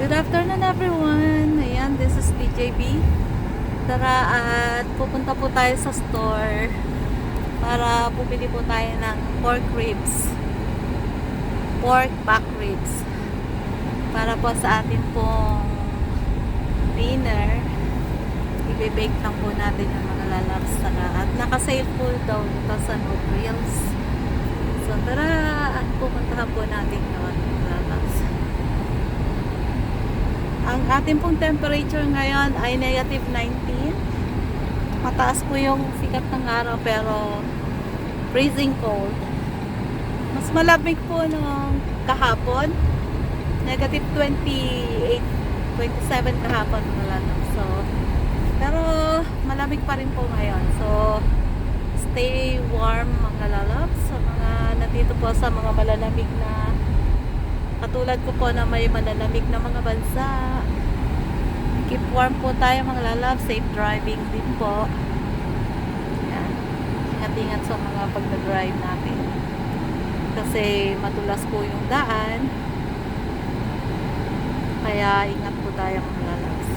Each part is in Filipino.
Good afternoon everyone. Ayan, this is DJB. Tara at pupunta po tayo sa store para bumili po tayo ng pork ribs. Pork back ribs. Para po sa atin pong dinner. Ibe-bake lang po natin yung mga lalabs. At naka-sale po daw ito sa No Grills. So tara at pupuntahan po natin yung lalabs. Ang ating pong temperature ngayon ay negative 19. Mataas po yung sikat ng araw pero freezing cold. Mas malamig po nung kahapon. Negative 28, 27 kahapon wala lang. So, pero malamig pa rin po ngayon. So, stay warm mga lalabs. Sa mga nandito po sa mga malalamig na katulad ko po na may malalamig na mga bansa. Keep warm po tayo mga lalab. Safe driving din po. Yan. Ingat-ingat sa mga pagdadrive natin. Kasi matulas po yung daan. Kaya ingat po tayo mga lalabs.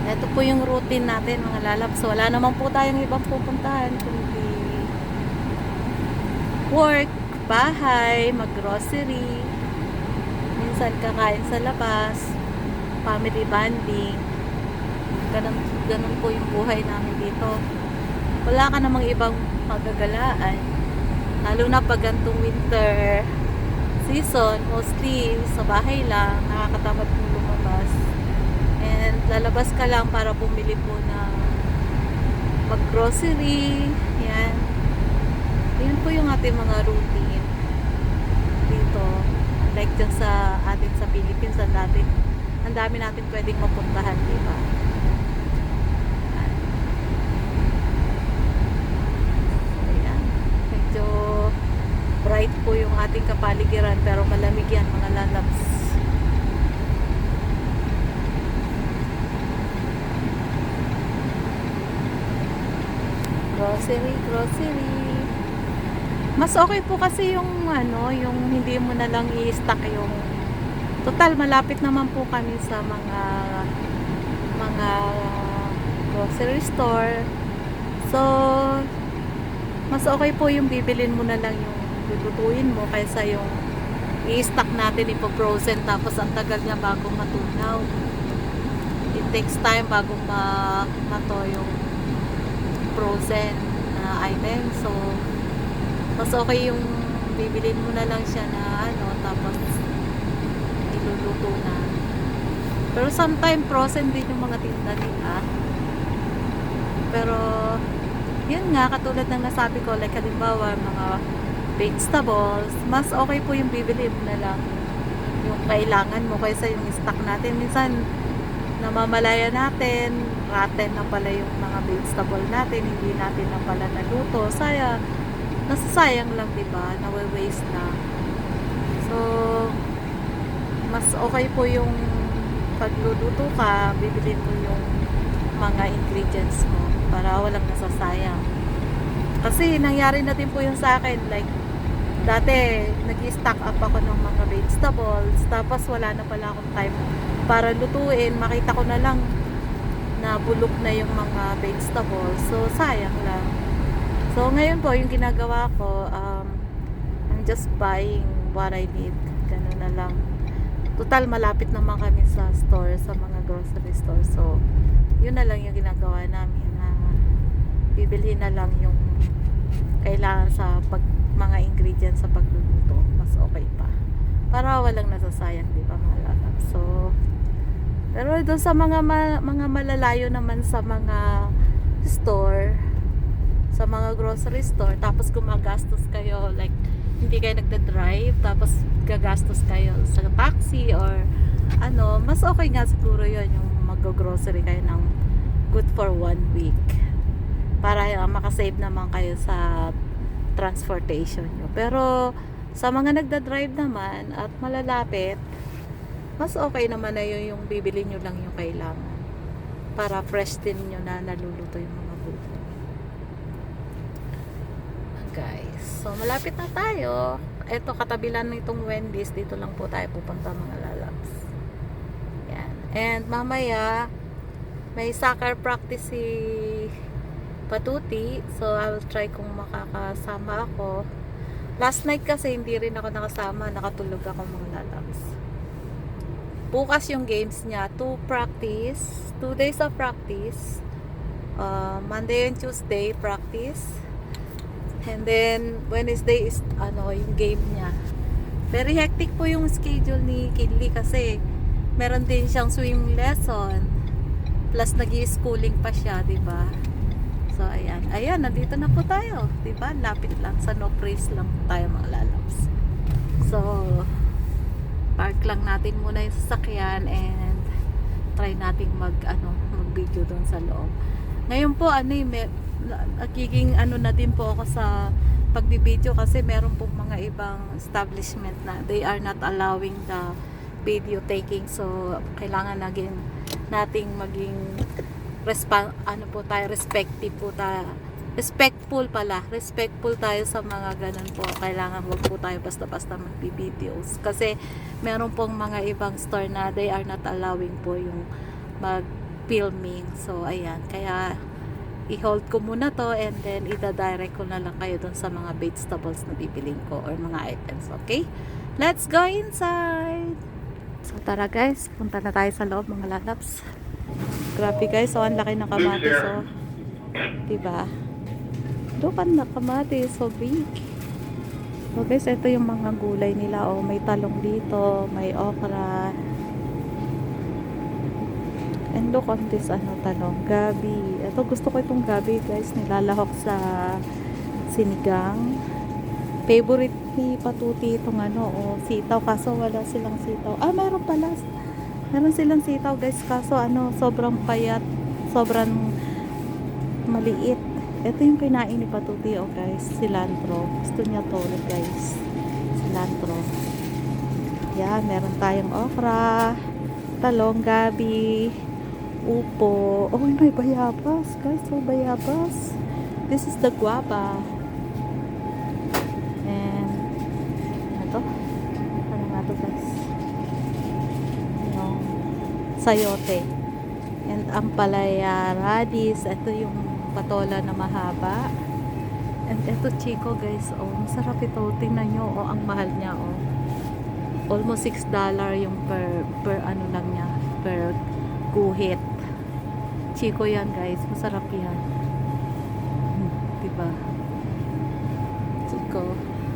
Ito po yung routine natin mga lalabs. So, wala naman po tayong ibang pupuntahan kundi work, bahay, mag-grocery, minsan kakain sa labas, family bonding. Ganun po yung buhay namin dito. Wala ka namang ibang magagalaan. Lalo na pag gantong winter season, mostly sa bahay lang, nakakatamad po lumabas. And lalabas ka lang para bumili po na mag-grocery. Yan. Yun po yung ating mga routine dito. Like dyan sa atin sa Philippines, ang dami natin pwedeng mapuntahan, diba? Ayan. Medyo bright po yung ating kapaligiran pero malamig yan mga lalabs. Grocery. Mas okay po kasi yung yung hindi mo na lang i-stock yung total malapit naman po kami sa mga grocery store. So mas okay po yung bibilin mo na lang yung lulutuin mo kaysa yung i-stock natin ipo-frozen tapos ang tagal niya bago matunaw. It takes time bago mato yung frozen na item. So mas okay yung bibilin mo na lang siya na tapos iluluto na. Pero sometimes frozen din yung mga tinda nila. Pero yun nga, katulad ng nasabi ko, like halimbawa mga vegetables, mas okay po yung bibili mo na lang yung kailangan mo kaysa yung stock natin. Minsan namamalaya natin, rotten na pala yung mga vegetable natin, hindi natin na pala naluto. Nasasayang lang, diba? Nawe-waste na. So, mas okay po yung pagluluto ka, bibilin mo yung mga ingredients mo para walang nasasayang. Kasi nangyari na din po yung sa akin, like dati nag-stock up ako ng mga vegetables tapos wala na pala akong time para lutuin, makita ko na lang na bulok na yung mga vegetables, so sayang lang. So ngayon po yung ginagawa ko, I'm just buying what I need, ganun na lang. Total malapit naman kami sa store, sa mga grocery store, so yun na lang yung ginagawa namin, bibilhin na lang yung kailangan sa mga ingredients sa pagluluto. Mas okay pa para walang nasasayang, di ba mga lalab? So pero doon sa mga malalayo naman sa mga store, sa mga grocery store, tapos gumagastos kayo, like hindi kayo nagda-drive tapos gagastos kayo sa taxi or mas okay nga siguro yun yung mag-grocery kayo ng good for 1 week para makasave naman kayo sa transportation nyo. Pero sa mga nagda-drive naman at malalapit, mas okay naman na yun yung bibili nyo lang yung kailangan para fresh din nyo na naluluto yung mga buhay. Guys, so malapit na tayo. eto katabi lang nitong Wendy's, dito lang po tayo pupunta mga lalabs. Yan. And mamaya may soccer practice si Patuti, so I will try kung makakasama ako. Last night kasi hindi rin ako nakasama, nakatulog ako mga lalabs. Bukas yung games niya, 2 days of practice. Monday and Tuesday practice. And then Wednesday is yung game niya. Very hectic po yung schedule ni Kinley kasi meron din siyang swimming lesson. Plus nag-i-schooling pa siya, 'di ba? So ayan, nandito na po tayo, 'di ba? Lapit lang sa no praise lang tayo mga lalabs. So park lang natin muna yung sasakyan and try nating mag-video doon sa loob. Ngayon po nagiging na din po ako sa pagbibideo kasi meron po mga ibang establishment na they are not allowing the video taking, so kailangan natin maging respectful tayo sa mga ganun po. Kailangan wag po tayo basta-basta magbi-videos kasi meron pong mga ibang store na they are not allowing po yung mag-filming. So ayan, kaya i-hold ko muna to and then ida-direct ko na lang kayo dun sa mga vegetables na bibiling ko or mga items, okay? Let's go inside! So tara guys, punta na tayo sa loob mga lalabs. Grabe guys, so ang laki ng kamatis, so diba? Doon na kamatis, so big. So guys, ito yung mga gulay nila, may talong dito, may okra. And look on this talong, gabi. Ito gusto ko itong gabi guys, nilalahok sa sinigang. Favorite ni Patuti itong sitaw, kaso wala silang sitaw. Meron pala. Meron silang sitaw guys, kaso sobrang payat, sobrang maliit. Ito yung kinain ni Patuti guys, cilantro. Gusto niya to guys, cilantro. Yan, meron tayong okra, talong, gabi, upo. May bayabas guys, bayabas. This is the guava. And ito, ano nga to guys, yung sayote. And ampalaya, radish. Ito yung patola na mahaba. And ito chico guys, masarap ito. Tingnan nyo, ang mahal niya, almost $6 yung per lang niya, per guhit. Chico yan guys, masarap yan. Diba? Chico.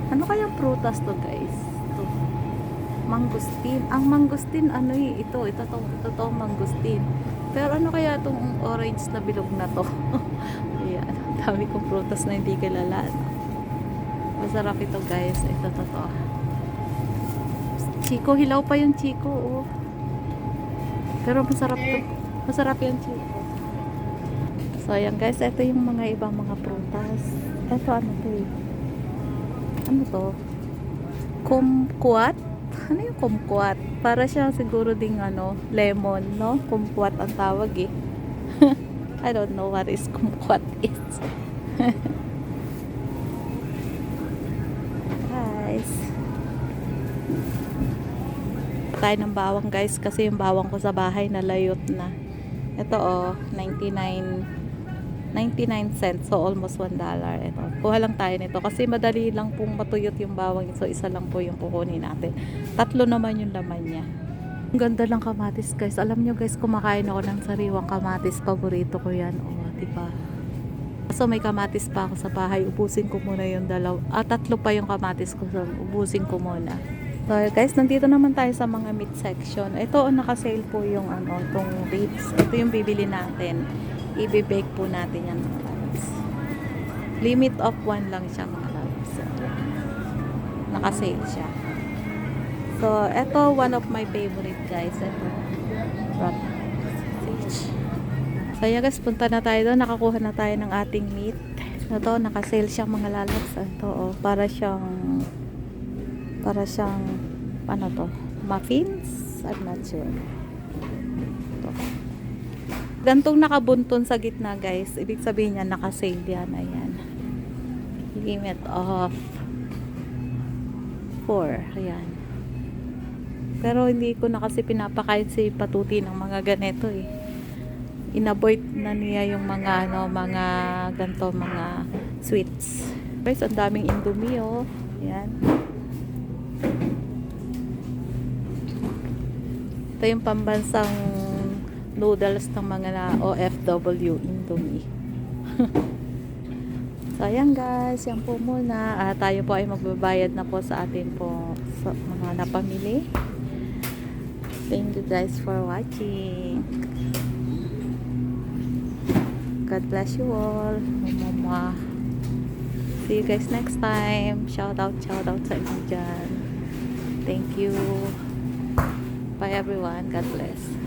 Ano kayang prutas to guys? Ito. Mangustin. Ang mangustin ito to mangustin. Pero ano kaya itong orange na bilog na to? Ayan, dami kong prutas na hindi kilala. Masarap ito guys. Ito to. Chico, hilaw pa yung Chico, pero masarap to. Masarap yung Chico. So ayan guys, ito yung mga ibang mga prutas. Ito ano to? Kumquat? Ano yung kumquat? Para siya siguro ding lemon, no? Kumquat ang tawag I don't know what is kumquat is. Guys, tayo ng bawang guys kasi yung bawang ko sa bahay nalayot na. Ito 99 cents, so almost $1. Ito, kuha lang tayo nito kasi madali lang pong matuyot yung bawang, so isa lang po yung kukunin natin. 3 naman yung laman niya. Ang ganda lang kamatis guys. Alam nyo guys, kumakain ako ng sariwang kamatis, paborito ko yan, diba? So may kamatis pa ako sa bahay, ubusin ko muna yung 3 pa yung kamatis ko, so ubusin ko muna. So guys, nandito naman tayo sa mga meat section. Ito, naka-sale po yung itong ribs. Ito yung bibili natin. I-bake po natin yan mga lalabs. Limit of 1 lang siya mga lalabs. So, naka-sale siya. So, ito one of my favorite guys. Ito. So, yeah guys, punta na tayo doon. Nakakuha na tayo ng ating meat. Ito, naka-sale siya mga lalabs. Ito, para siyang ano to? Muffins? I'm not sure. Ito. Gantong nakabunton sa gitna guys, ibig sabihin niya naka-sale yan. Ayan, limit off. 4. Ayan. Pero hindi ko na kasi pinapakain si Patuti ng mga ganito eh. Inavoid na niya yung mga ano, mga ganto, mga sweets. Guys, ang daming Indomie oh. Ayan. Ito yung pambansang noodles ng mga OFW, Indomie. So, ayan guys, yan po muna. Tayo po ay magbabayad na po sa atin po sa mga napamili. Thank you guys for watching. God bless you all. Mama. See you guys next time. Shout out sa inyo dyan. Thank you. Bye everyone. God bless.